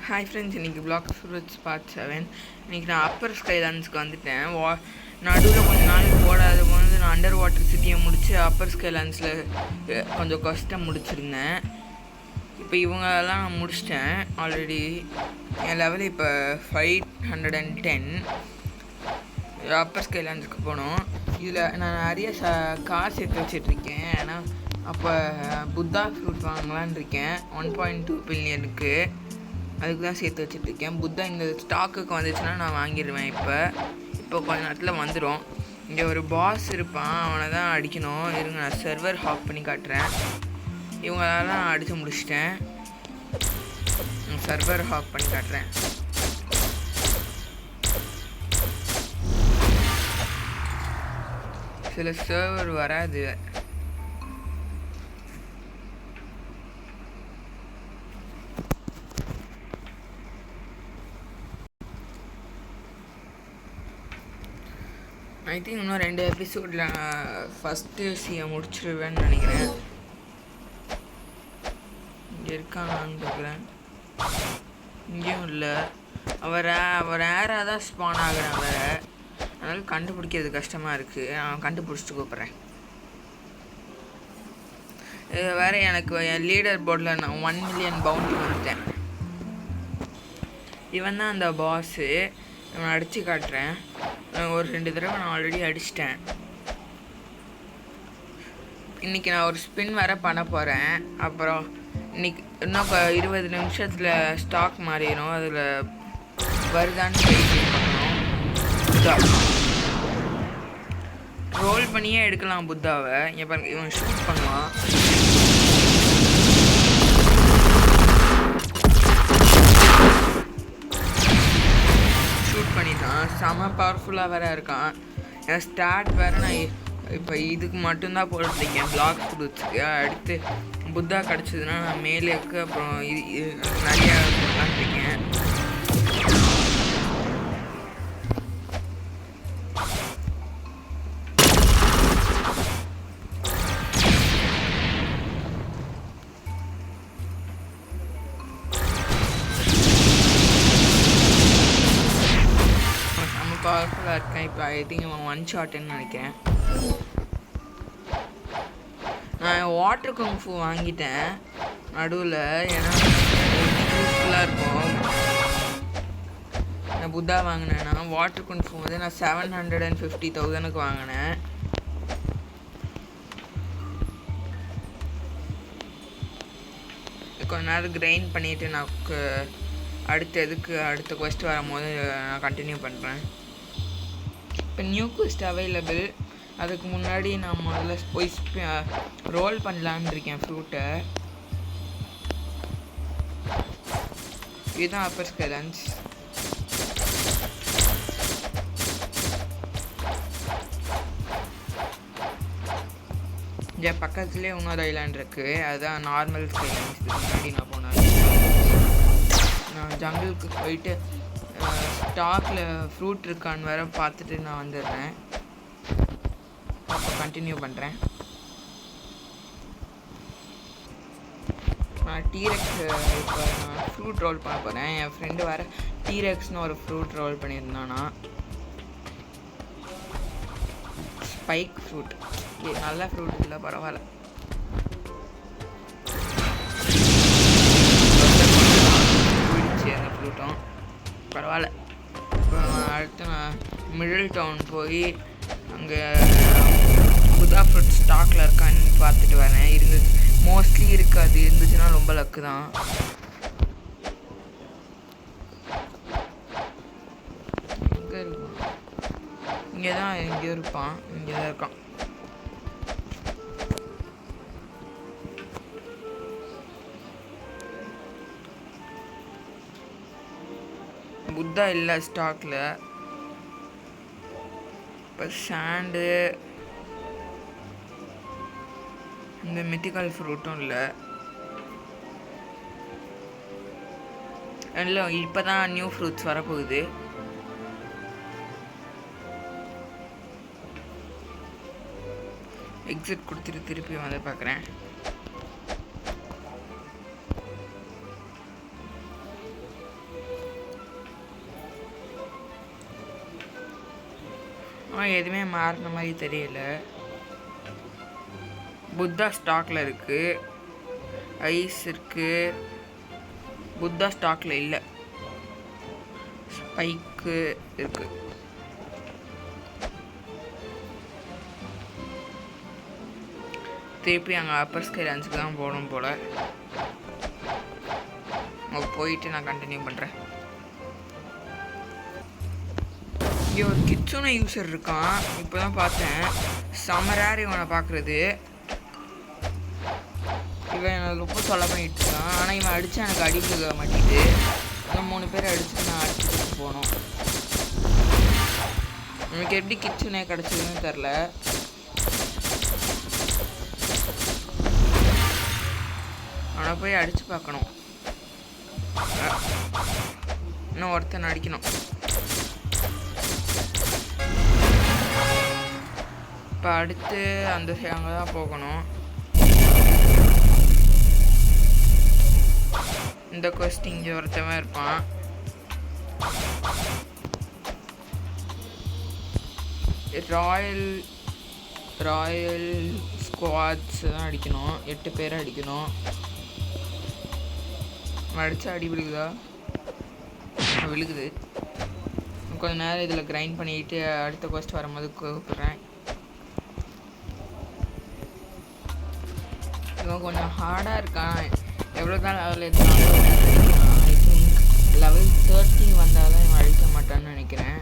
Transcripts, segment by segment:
Hi friends, இன்றைக்கி black fruits part 7. இன்றைக்கி நான் அப்பர் ஸ்கைலாண்ட்ஸ்க்கு வந்துட்டேன். நடுவில் கொஞ்சம் நாளைக்கு போடாத போது நான் அண்டர் வாட்டர் சிட்டியை முடித்து அப்பர் ஸ்கைலாண்ட்ஸில் கொஞ்சம் கஷ்டம் முடிச்சிருந்தேன். இப்போ இவங்களெல்லாம் நான் முடிச்சிட்டேன் ஆல்ரெடி. என் லெவல் இப்போ 510. அப்பர் ஸ்கைலாண்ட்ஸ்க்கு போனோம். இதில் நான் நிறைய காசு எடுத்து வச்சிட்ருக்கேன். ஏன்னா அப்போ புத்தா ஃப்ரூட் வாங்கலான் இருக்கேன் 1.2 பில்லியனுக்கு. அதுக்கு தான் சேர்த்து வச்சுட்ருக்கேன். புத்தா இந்த ஸ்டாக்குக்கு வந்துச்சுன்னா நான் வாங்கிடுவேன். இப்போ கொஞ்ச நேரத்தில் வந்துடும். இங்கே ஒரு பாஸ் இருப்பான், அவனை தான் அடிக்கணும். இருங்க, நான் சர்வர் ஹாக் பண்ணி காட்டுறேன். இவங்களெல்லாம் அடித்து முடிச்சிட்டேன். சர்வர் ஹாக் பண்ணி காட்டுறேன். சில சர்வர் வராது. ஐ திங்க் இன்னும் 2 எபிசோடில் நான் ஃபஸ்ட்டு சியை முடிச்சிடுவேன்னு நினைக்கிறேன். இங்கே இருக்கானான்னு பார்க்குறேன். இங்கேயும் இல்லை. அவர் ஏராக தான் ஸ்பான் ஆகுறான் வேறு. அதனால் கண்டுபிடிக்கிறது கஷ்டமாக இருக்குது. நான் கண்டுபிடிச்சிட்டு கூப்பிட்றேன். இது வேறு எனக்கு என் லீடர் போர்டில் நான் 1 மில்லியன் பவுண்ட் வந்துட்டேன். இவன் தான் அந்த பாஸு. இவன் அடித்து காட்டுறேன். ஒரு 2 தடவை நான் ஆல்ரெடி அடிச்சிட்டேன். இன்றைக்கி நான் ஒரு ஸ்பின் வேறு பண்ண போகிறேன். அப்புறம் இன்னைக்கு இன்னும் 20 நிமிஷத்தில் ஸ்டாக் மாறிடும். அதில் வருதான்னு பண்ணணும். புத்தா ரோல் பண்ணியே எடுக்கலாம் புத்தாவை. இங்கே பாருங்க, இவன் ஷூட் பண்ணுவான். பண்ணிட்டான். செம பவர்ஃபுல்லாக வேறு இருக்கான். என் ஸ்டார்ட் வேறு நான் இப்போ இதுக்கு மட்டும்தான் போட்டுருக்கேன், பிளாக் ஃப்ரூட்ஸுக்கு. அடுத்து புத்தா கிடச்சதுன்னா நான் மேலேக்கு அப்புறம் நிறையா போட்டுருக்கேன். பவர்ஃபுல்லாக இருக்கேன். இப்போ ஐ திங்க் இவன் 1 ஷாட்டுன்னு நினைக்கிறேன். நான் வாட்டர் குங்ஃபு வாங்கிட்டேன் நடுவில். ஏன்னா யூஸ்ஃபுல்லாக இருக்கும். நான் புத்தா வாங்கினேன்னா வாட்டர் குங்ஃபு வந்து நான் 750,000க்கு வாங்கினேன். கொஞ்ச நேரம் கிரைண்ட் பண்ணிவிட்டு நான் அடுத்த குவெஸ்ட் வரும்போது நான் கண்டினியூ பண்ணுறேன். இப்போ நியூ குவெஸ்ட் அவைலபிள். அதுக்கு முன்னாடி நான் முதல்ல போய் ரோல் பண்ணலான்னு இருக்கேன் ஃப்ரூட்டை. இதுதான் அப்பர் ஸ்கைலாண்ட்ஸ். இங்கே பக்கத்துலேயே இன்னொரு ஐலாண்ட் இருக்குது. அதுதான் நார்மல் ஸ்கைலாண்ட்ஸ். முன்னாடி நான் போனேன். நான் ஜங்கிளுக்கு போயிட்டு ஸ்டாக்கில் ஃப்ரூட் இருக்கான்னு வேறு பார்த்துட்டு நான் வந்துடுறேன். அப்போ கண்டினியூ பண்ணுறேன். நான் டீரெக்ஸ் இப்போ நான் ஃப்ரூட் ரோல் பண்ண போகிறேன். என் ஃப்ரெண்டு வேறு டீரெக்ஸ்னு ஒரு ஃப்ரூட் ரோல் பண்ணியிருந்தானா. Spike fruit. நல்ல ஃப்ரூட் இல்லை, பரவாயில்ல. பிடிச்சி அந்த ஃப்ரூட்டும் பரவாயில்ல. இப்போ அடுத்து நான் மிடில் டவுன் போய் அங்கே புத்தா ஃப்ரூட் ஸ்டாக்கில் இருக்கான்னு பார்த்துட்டு வரேன். மோஸ்ட்லி இருக்காது. இருந்துச்சுன்னா ரொம்ப லக்கு தான். எங்கே இருக்கான்? இங்கே தான் எங்கேயோ இருப்பான். இங்கே தான் இருக்கான். புத்தா இல்லை ஸ்டாக்கில். இப்போ சாண்டு இந்த மித்திக்கல் ஃப்ரூட்டும் இல்லை. இப்போ தான் நியூ ஃப்ரூட்ஸ் வரப்போகுது. எக்ஸிட் கொடுத்துட்டு திருப்பி வந்து பார்க்குறேன். ஆனால் எதுவுமே மாறின மாதிரி தெரியல. புத்தா ஸ்டாக்கில் இருக்குது, ஐஸ் இருக்குது. புத்தா ஸ்டாக்கில் இல்லை, ஸ்பைக்கு இருக்குது. திருப்பி அங்கே அப்பர் ஸ்கை லான்ஸுக்கு தான் போகணும் போல். அங்கே போயிட்டு நான் கண்டினியூ பண்ணுறேன். இங்கே ஒரு கிட்சூனை யூஸர் இருக்கான், இப்போ தான் பார்த்தேன். சமரார் இவனை பார்க்குறது. இவன் எனக்கு ரொம்ப தொலை பண்ணிட்டு இருக்கான். ஆனால் இவன் அடித்தா எனக்கு அடிக்க மாட்டேங்குது. இன்னும் 3 பேர் அடிச்சுட்டு நான் அடிச்சுட்டு போகணும். எனக்கு எப்படி கிட்சனே கிடச்சதுன்னு தெரில. அவனை போய் அடித்து பார்க்கணும். இன்னும் ஒருத்தன் அடிக்கணும். இப்போ அடுத்து அந்த அங்கே தான் போகணும். இந்த கொஸ்டின் இங்கே ஒருத்தவன் இருப்பான். ராயல் ஸ்குவாட்ஸ் தான் அடிக்கணும். 8 பேரை அடிக்கணும். அடித்தா அடி விழுகுதா? விழுகுது. கொஞ்ச நேரம் இதில் கிரைண்ட் பண்ணிட்டு அடுத்த கொஸ்ட் வரும்போது கூப்பிட்றேன். இவன் கொஞ்சம் ஹார்டாக இருக்கான். எவ்வளோ தான் லெவல் இருந்தாலும் ஐ திங்க் லெவல் 30 வந்தால் தான் இவன் அழிக்க மாட்டான்னு நினைக்கிறேன்.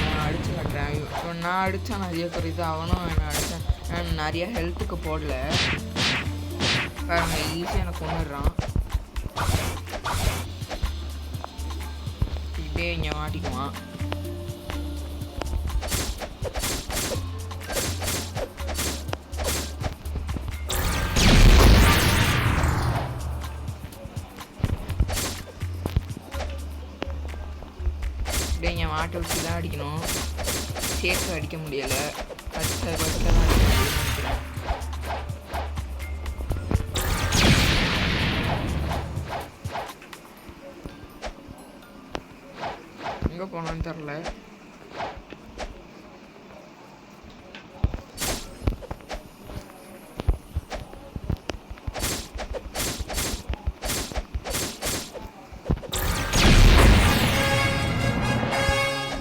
நான் அடித்து காட்டுறேன். இப்போ நான் அடித்தா நிறைய குறையுது, அவனும் என்ன அடித்தான். நான் நிறைய ஹெல்த்துக்கு போடல பாருங்க, ஈஸியாக எனக்கு கொண்டுடுறான். இப்படியே இங்கே மாட்டிக்குவான். இங்கே மாட்டை வச்சு தான் அடிக்கணும். சேர்த்து அடிக்க முடியலை. ஃபஸ்ட்டில் தான் அடிக்க முடியும்னு நினைக்கிறேன். எங்கே போனான்னு தெரில.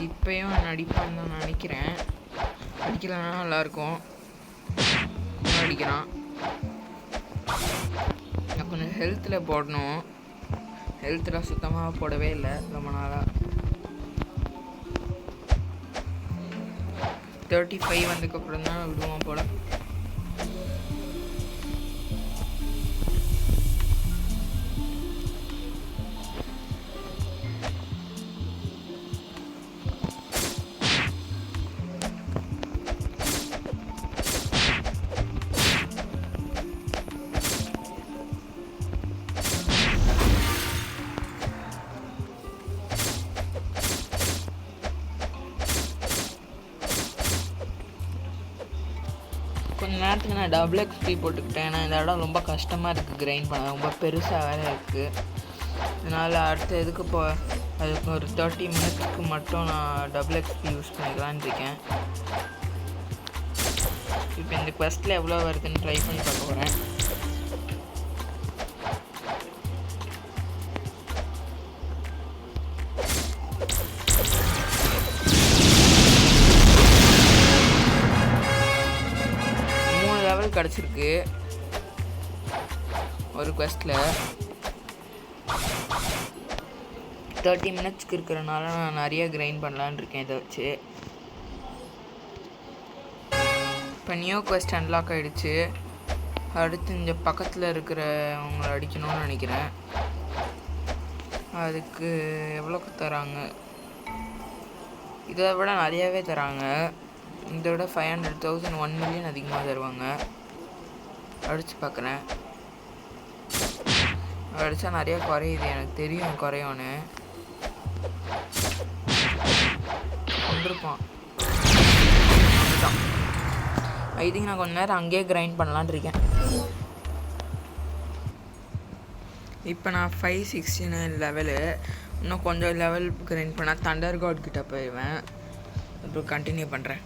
இப்பயும் அடிப்பான்னு தான் நினைக்கிறேன். அடிக்கலன்னா நல்லாயிருக்கும். அடிக்கிறான். நான் கொஞ்சம் ஹெல்த்தில் போடணும். ஹெல்த்தில் சுத்தமாக போடவே இல்லை ரொம்ப நாளாக. 35 வந்ததுக்கப்புறம் தான் விடுவோம் போல். கொஞ்ச நேரத்துக்கு நான் டபுள் எக்ஸ்பி போட்டுக்கிட்டேன். ஏன்னா இந்த இடம் ரொம்ப கஷ்டமாக இருக்குது கிரைண்ட் பண்ண, ரொம்ப பெருசாக வேறு இருக்குது. அதனால் அடுத்த இதுக்கு அதுக்கு ஒரு 30 மினிட்ஸ்க்கு மட்டும் நான் டபுள் எக்ஸ்பி யூஸ் பண்ணிக்கலான்னு இருக்கேன். இப்போ இந்த குவெஸ்ட்டில் எவ்வளோ வருதுன்னு ட்ரை பண்ணி பார்க்க போகிறேன். கிடச்சிருக்கு ஒரு குவெஸ்ட்டில். 30 மினிட்ஸ்க்கு இருக்கிறனால நான் நிறைய கிரைண்ட் பண்ணலான்னு இருக்கேன் இதை வச்சு. இப்போ நியூ குவெஸ்ட் அன்லாக் ஆகிடுச்சு. அடுத்து இந்த பக்கத்தில் இருக்கிறவங்களை அடிக்கணும்னு நினைக்கிறேன். அதுக்கு எவ்வளோக்கு தராங்க? இதை விட நிறையாவே தராங்க. இதை விட 500,000 1 மில்லியன் அதிகமாக தருவாங்க. அடித்து பார்க்குறேன். அடித்தா நிறையா குறையுது, எனக்கு தெரியும் குறையும்னு. கொண்டிருப்பான். ஐ திங்க் நான் கொஞ்ச நேரம் அங்கேயே கிரைண்ட் பண்ணலான் இருக்கேன். இப்போ நான் 569 லெவலு. இன்னும் கொஞ்சம் லெவல் கிரைண்ட் பண்ணால் தண்டர் காட் கிட்ட போயிடுவேன். அப்புறம் கண்டினியூ பண்ணுறேன்.